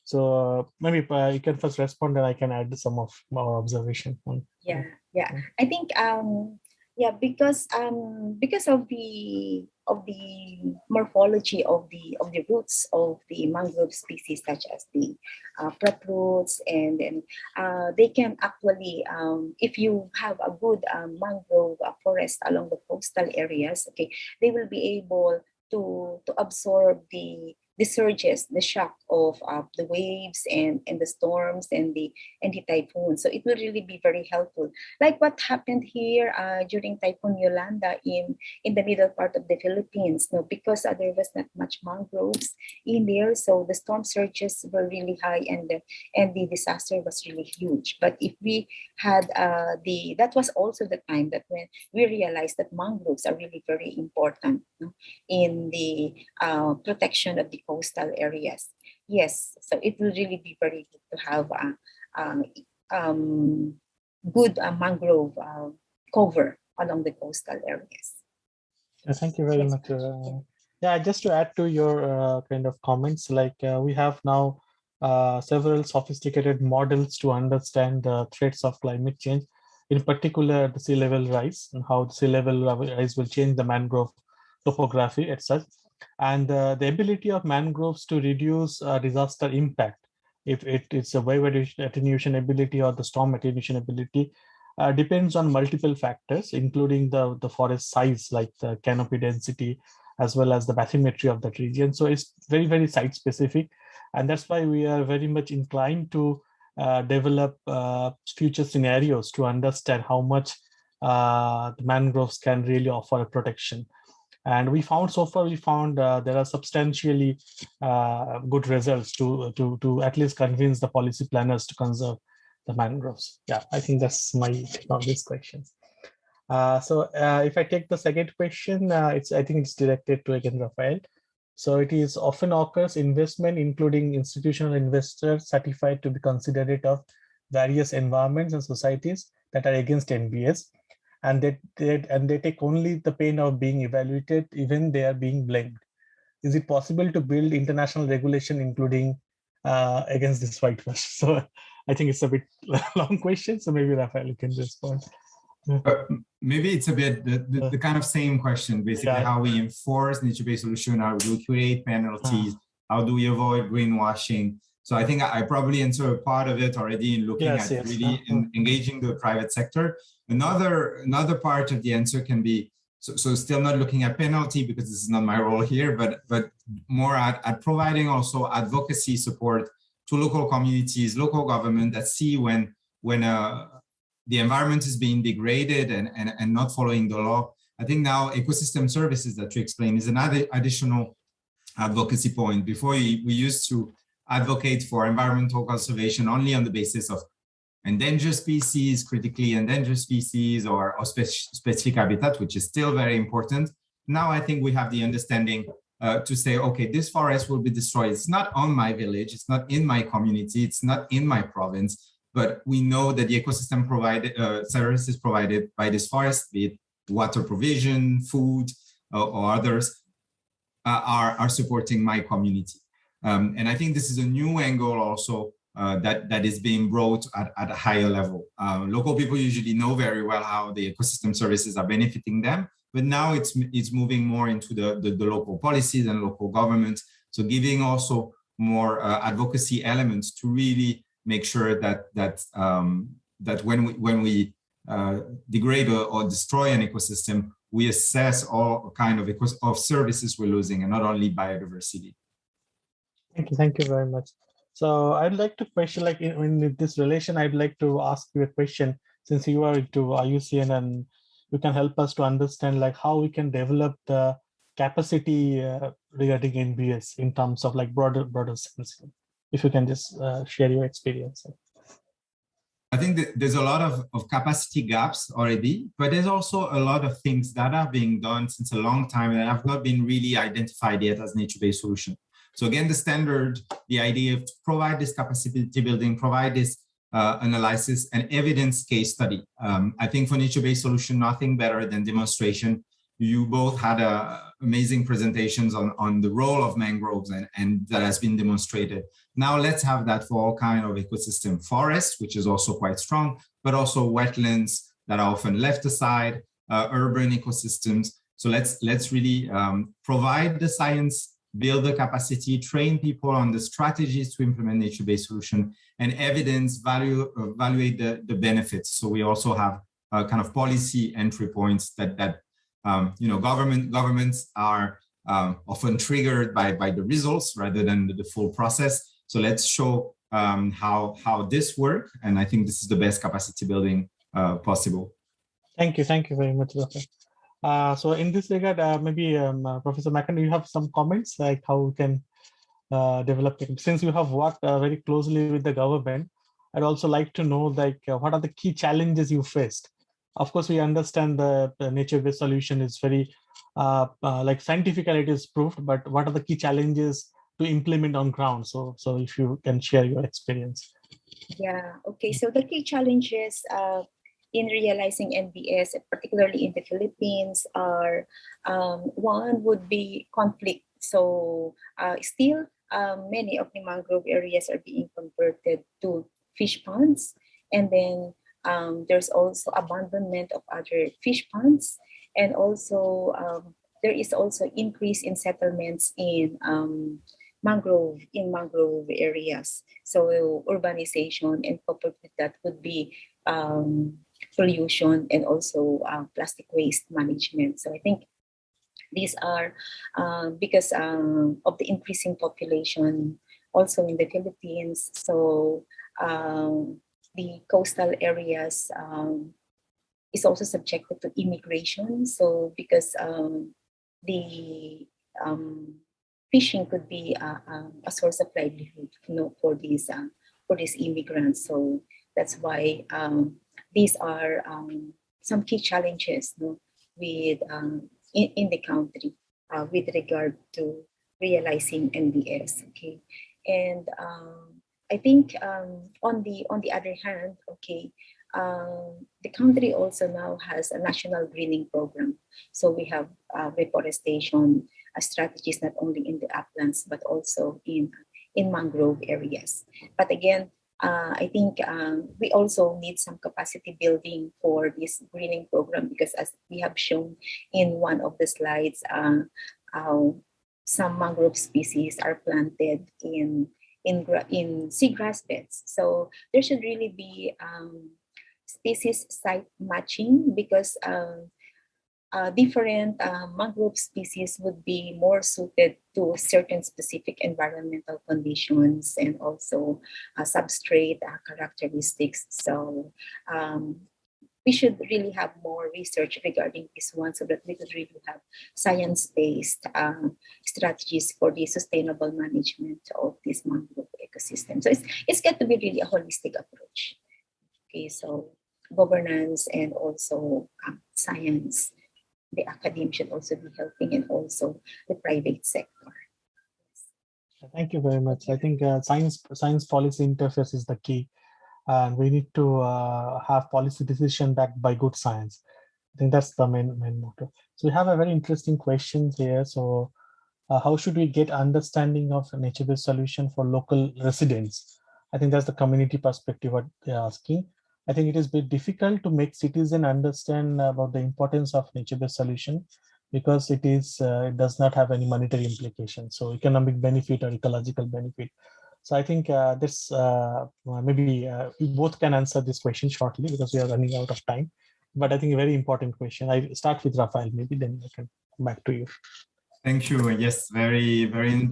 So maybe you can first respond and I can add some of my observation. Yeah. I think because of the morphology of the roots of the mangrove species, such as the flat roots, and then they can actually, if you have a good mangrove forest along the coastal areas, okay, they will be able to absorb the surges, the shock of the waves and the storms and the typhoons. So it will really be very helpful. Like what happened here during Typhoon Yolanda in the middle part of the Philippines, because there was not much mangroves in there, so the storm surges were really high and the disaster was really huge. But if we had that was also the time that when we realized that mangroves are really very important in the protection of the coastal areas. Yes, so it will really be very good to have good mangrove cover along the coastal areas. Thank you very much. Yeah, just to add to your kind of comments, like we have now several sophisticated models to understand the threats of climate change, in particular the sea level rise and how the sea level rise will change the mangrove topography, etc. And the ability of mangroves to reduce disaster impact, if it's a wave attenuation ability or the storm attenuation ability, depends on multiple factors, including the forest size, like the canopy density, as well as the bathymetry of that region. So it's very, very site specific. And that's why we are very much inclined to develop future scenarios to understand how much the mangroves can really offer a protection. And we found there are substantially good results to at least convince the policy planners to conserve the mangroves. Yeah, I think that's my take on this question. So if I take the second question, I think it's directed to again Rafael. So it is often occurs investment, including institutional investors certified to be considerate of various environments and societies that are against NBS. And they take only the pain of being evaluated, even they are being blamed. Is it possible to build international regulation, including against this whitewash? So I think it's a bit long question. So maybe Rafael, you can respond. Maybe it's a bit the kind of same question, basically, how we enforce nature-based solution, how do we create penalties, how do we avoid greenwashing? So I think I probably answered part of it already in looking at really engaging the private sector. Another part of the answer can be, so still not looking at penalty because this is not my role here, but more at providing also advocacy support to local communities, local government that see when the environment is being degraded and not following the law. I think now ecosystem services that you explained is another additional advocacy point. Before we used to advocate for environmental conservation only on the basis of endangered species, critically endangered species, or specific habitat, which is still very important. Now I think we have the understanding to say, okay, this forest will be destroyed. It's not on my village, it's not in my community, it's not in my province, but we know that the ecosystem services provided by this forest, be it water provision, food, or others, are supporting my community. And I think this is a new angle also that is being brought at a higher level. Local people usually know very well how the ecosystem services are benefiting them, but now it's moving more into the local policies and local governments. So giving also more advocacy elements to really make sure that when we degrade or destroy an ecosystem, we assess all kind of services we're losing, and not only biodiversity. Thank you very much. So I'd like to question, like in this relation, I'd like to ask you a question, since you are into IUCN and you can help us to understand like how we can develop the capacity regarding NBS in terms of like broader sense. If you can just share your experience. I think that there's a lot of capacity gaps already, but there's also a lot of things that are being done since a long time that have not been really identified yet as nature-based solution. So again, the standard, the idea of to provide this capacity building, provide this analysis and evidence case study. I think for nature-based solution, nothing better than demonstration. You both had amazing presentations on the role of mangroves and that has been demonstrated. Now let's have that for all kind of ecosystem. Forests, which is also quite strong, but also wetlands that are often left aside, urban ecosystems. So let's really provide the science, build the capacity, train people on the strategies to implement nature-based solution, and evidence evaluate the benefits. So we also have kind of policy entry points that governments are often triggered by the results rather than the full process. So let's show how this works, and I think this is the best capacity building possible. Thank you very much, Dr. So in this regard, maybe Professor Macken, do you have some comments like how we can develop it? Since you have worked very closely with the government, I'd also like to know like what are the key challenges you faced? Of course, we understand the nature-based solution is very like scientifically it is proved, but what are the key challenges to implement on ground? So if you can share your experience. Yeah, okay. So the key challenges in realizing NBS, particularly in the Philippines, are one would be conflict. So still many of the mangrove areas are being converted to fish ponds, and then there's also abandonment of other fish ponds, and also there is also increase in settlements in mangrove areas. So urbanization, and coupled with that would be pollution and also plastic waste management. So I think these are because of the increasing population also in the Philippines. So the coastal areas is also subjected to immigration. So because the fishing could be a source of livelihood, for these immigrants. So that's why these are some key challenges with in the country with regard to realizing NBS. Okay, and I think on the other hand, okay, the country also now has a national greening program. So we have reforestation strategies not only in the uplands but also in mangrove areas. But again, I think we also need some capacity building for this greening program, because as we have shown in one of the slides, some mangrove species are planted in seagrass beds. So there should really be species site matching, because different mangrove species would be more suited to certain specific environmental conditions and also substrate characteristics. So we should really have more research regarding this one, so that we could really have science-based strategies for the sustainable management of this mangrove ecosystem. So it's got to be really a holistic approach. Okay, so governance and also science. The academe should also be helping, and also the private sector. Thank you very much. I think science policy interface is the key, and we need to have policy decision backed by good science. I think that's the main motto. So we have a very interesting question here. So how should we get understanding of nature-based solution for local residents? I think that's the community perspective what they're asking. I think it is a bit difficult to make citizens understand about the importance of nature-based solution because it does not have any monetary implications. So economic benefit or ecological benefit. So I think this maybe we both can answer this question shortly because we are running out of time. But I think a very important question. I start with Rafael, maybe then I can come back to you. Thank you. Yes, very, very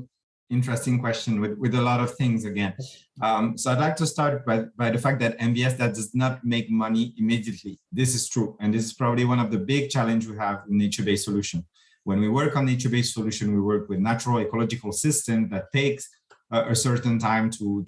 interesting question with a lot of things again. So I'd like to start by the fact that MBS that does not make money immediately. This is true. And this is probably one of the big challenges we have in nature-based solution. When we work on nature-based solution, we work with natural ecological system that takes a certain time to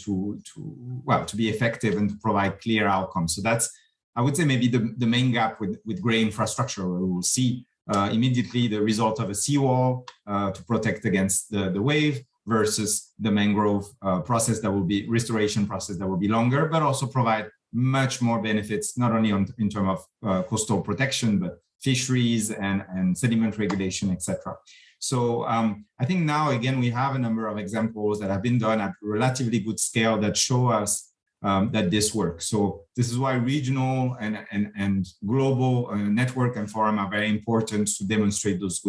be effective and to provide clear outcomes. So that's, I would say, maybe the main gap with gray infrastructure, where we will see immediately the result of a seawall to protect against the wave versus the mangrove process that will be restoration process that will be longer, but also provide much more benefits, not only in terms of coastal protection, but fisheries and sediment regulation, etc. So I think now, again, we have a number of examples that have been done at relatively good scale that show us that this works. So this is why regional and global network and forum are very important to demonstrate those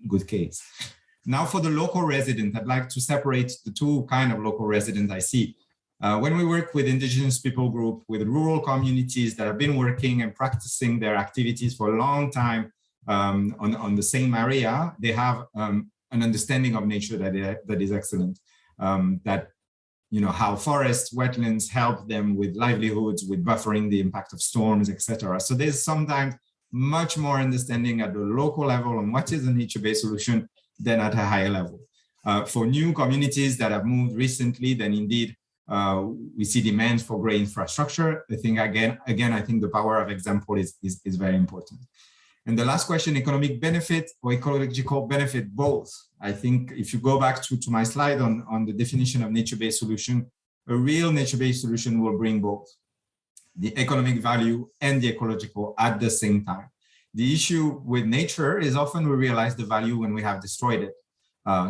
good case. Now for the local resident, I'd like to separate the two kind of local residents I see. When we work with indigenous people group, with rural communities that have been working and practicing their activities for a long time on the same area, they have an understanding of nature that is excellent. That, you know, how forests, wetlands help them with livelihoods, with buffering the impact of storms, etc. So there's sometimes much more understanding at the local level on what is a nature-based solution than at a higher level. For new communities that have moved recently, then indeed we see demands for great infrastructure. I think again, I think the power of example is very important. And the last question, economic benefit or ecological benefit, both. I think if you go back to my slide on the definition of nature-based solution, a real nature-based solution will bring both the economic value and the ecological at the same time. The issue with nature is often we realize the value when we have destroyed it.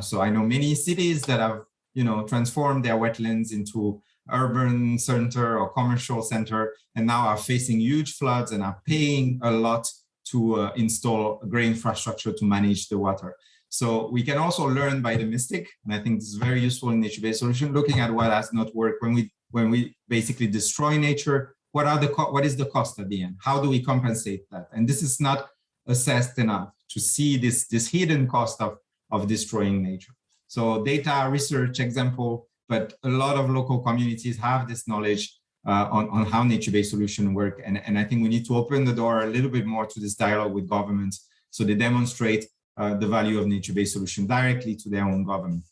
So I know many cities that have, you know, transformed their wetlands into urban center or commercial center, and now are facing huge floods and are paying a lot to install great infrastructure to manage the water. So we can also learn by the mistake, and I think this is very useful in nature-based solution, looking at what has not worked when we basically destroy nature. What is the cost at the end? How do we compensate that? And this is not assessed enough to see this hidden cost of destroying nature. So data research example, but a lot of local communities have this knowledge on how nature-based solutions work. And I think we need to open the door a little bit more to this dialogue with governments so they demonstrate the value of nature-based solution directly to their own government.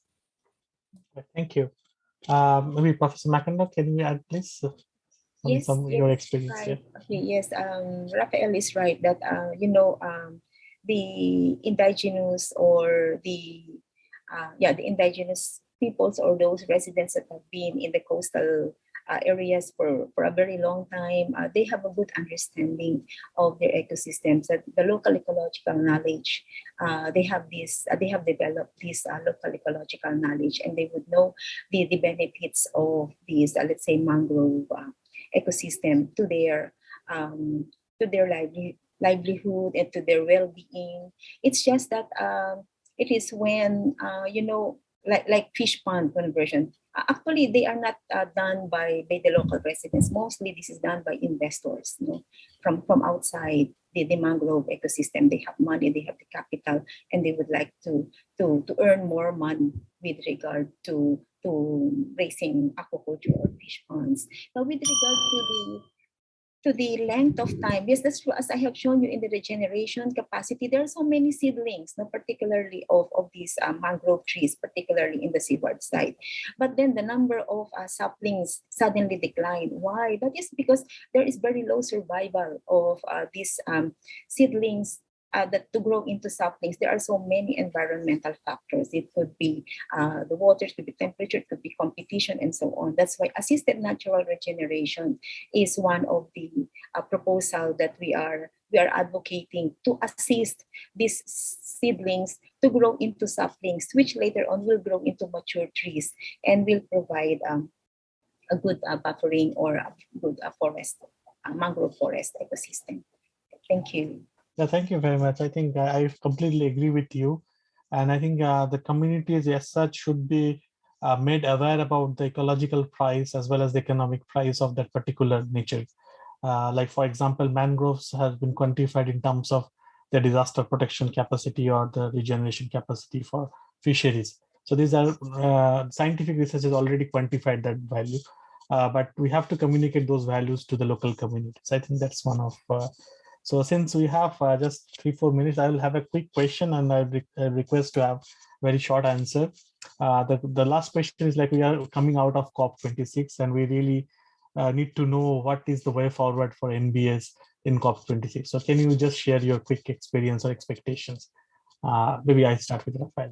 Thank you. Maybe Professor McIndoe, can you add please? Some your experience right. here. Okay, yes, Rafael is right that you know, the indigenous or the indigenous peoples or those residents that have been in the coastal areas for a very long time, they have a good understanding of their ecosystems. That the local ecological knowledge, they have developed this local ecological knowledge, and they would know the benefits of these, let's say, mangrove ecosystem to their livelihood and to their well-being. It's just that it is when you know, like fish pond conversion. Actually, they are not done by the local residents. Mostly, this is done by investors, you know, from outside the mangrove ecosystem. They have money, they have the capital, and they would like to earn more money with regard to raising aquaculture or fish ponds. But with regard to the length of time, yes, that's true. As I have shown you in the regeneration capacity, there are so many seedlings, no, particularly of these mangrove trees, particularly in the seaward side. But then the number of saplings suddenly decline. Why? That is because there is very low survival of these seedlings that to grow into saplings. There are so many environmental factors. It could be the water, it could be temperature, it could be competition, and so on. That's why assisted natural regeneration is one of the proposal that we are advocating to assist these seedlings to grow into saplings, which later on will grow into mature trees and will provide a good buffering or a good forest, mangrove forest ecosystem. Thank you. Yeah, thank you very much. I think I completely agree with you. And I think the communities as such should be made aware about the ecological price as well as the economic price of that particular nature. Like, for example, mangroves has been quantified in terms of the disaster protection capacity or the regeneration capacity for fisheries. So these are scientific research has already quantified that value, but we have to communicate those values to the local communities. I think that's one of so since we have just 3-4 minutes, I will have a quick question and I request to have very short answer. The last question is like, we are coming out of COP26 and we really need to know what is the way forward for NBS in COP26. So can you just share your quick experience or expectations? Maybe I start with Rafael.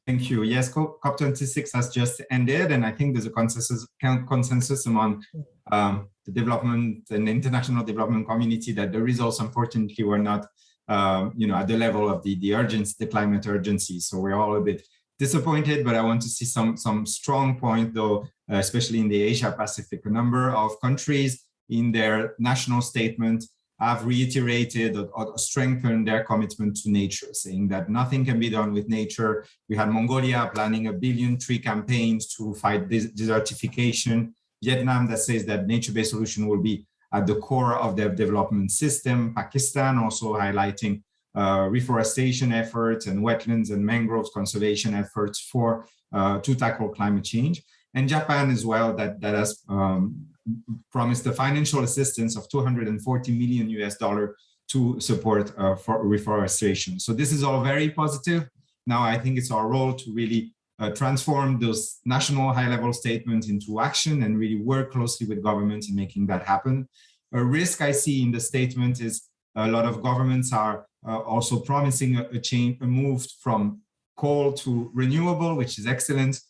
Thank you. Yes, COP26 has just ended, and I think there's a consensus among the development and international development community that the results, unfortunately, were not, at the level of the urgency, the climate urgency. So we're all a bit disappointed, but I want to see some strong point, though, especially in the Asia Pacific. A number of countries in their national statement have reiterated or strengthened their commitment to nature, saying that nothing can be done with nature. We had Mongolia planning 1 billion tree campaigns to fight desertification. Vietnam that says that nature-based solution will be at the core of their development system. Pakistan also highlighting reforestation efforts and wetlands and mangroves conservation efforts to tackle climate change. And Japan as well, that has promised the financial assistance of $240 million to support for reforestation. So this is all very positive. Now I think it's our role to really transform those national high-level statements into action and really work closely with governments in making that happen. A risk I see in the statement is a lot of governments are also promising a move from coal to renewable, which is excellent.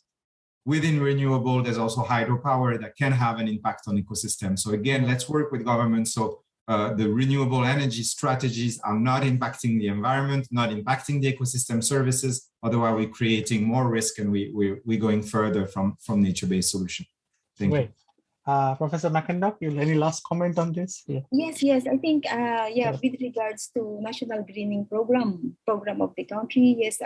Within renewable, there's also hydropower that can have an impact on ecosystems. So again, let's work with governments so the renewable energy strategies are not impacting the environment, not impacting the ecosystem services. Otherwise, we're creating more risk and we're going further from nature-based solution. Thank you. Professor McIndoe, any last comment on this? Yeah. Yes. I think with regards to national greening program of the country, yes,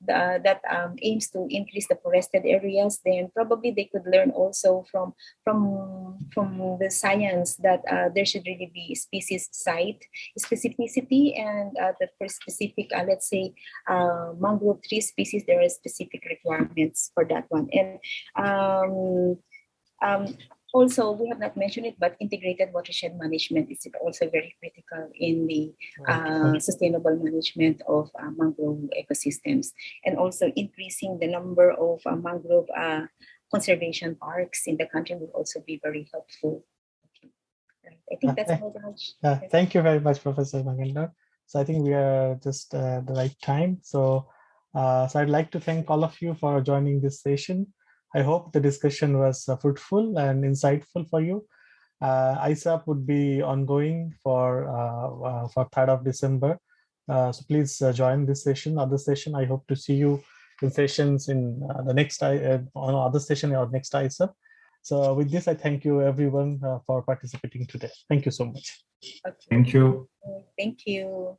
that aims to increase the forested areas. Then probably they could learn also from the science that there should really be species site specificity, and for specific, let's say, mangrove tree species, there are specific requirements for that one. And also, we have not mentioned it, but integrated watershed management is also very critical in the sustainable management of mangrove ecosystems, and also increasing the number of mangrove conservation parks in the country will also be very helpful. Okay. I think that's all, Raj. Thank you very much, Professor McIndoe. So I think we are just at the right time. So I'd like to thank all of you for joining this session. I hope the discussion was fruitful and insightful for you. ISAP would be ongoing for 3rd of December. So please join this session, other session. I hope to see you in sessions in the next on other session or next ISAP. So with this, I thank you everyone for participating today. Thank you so much. Okay. Thank you. Thank you.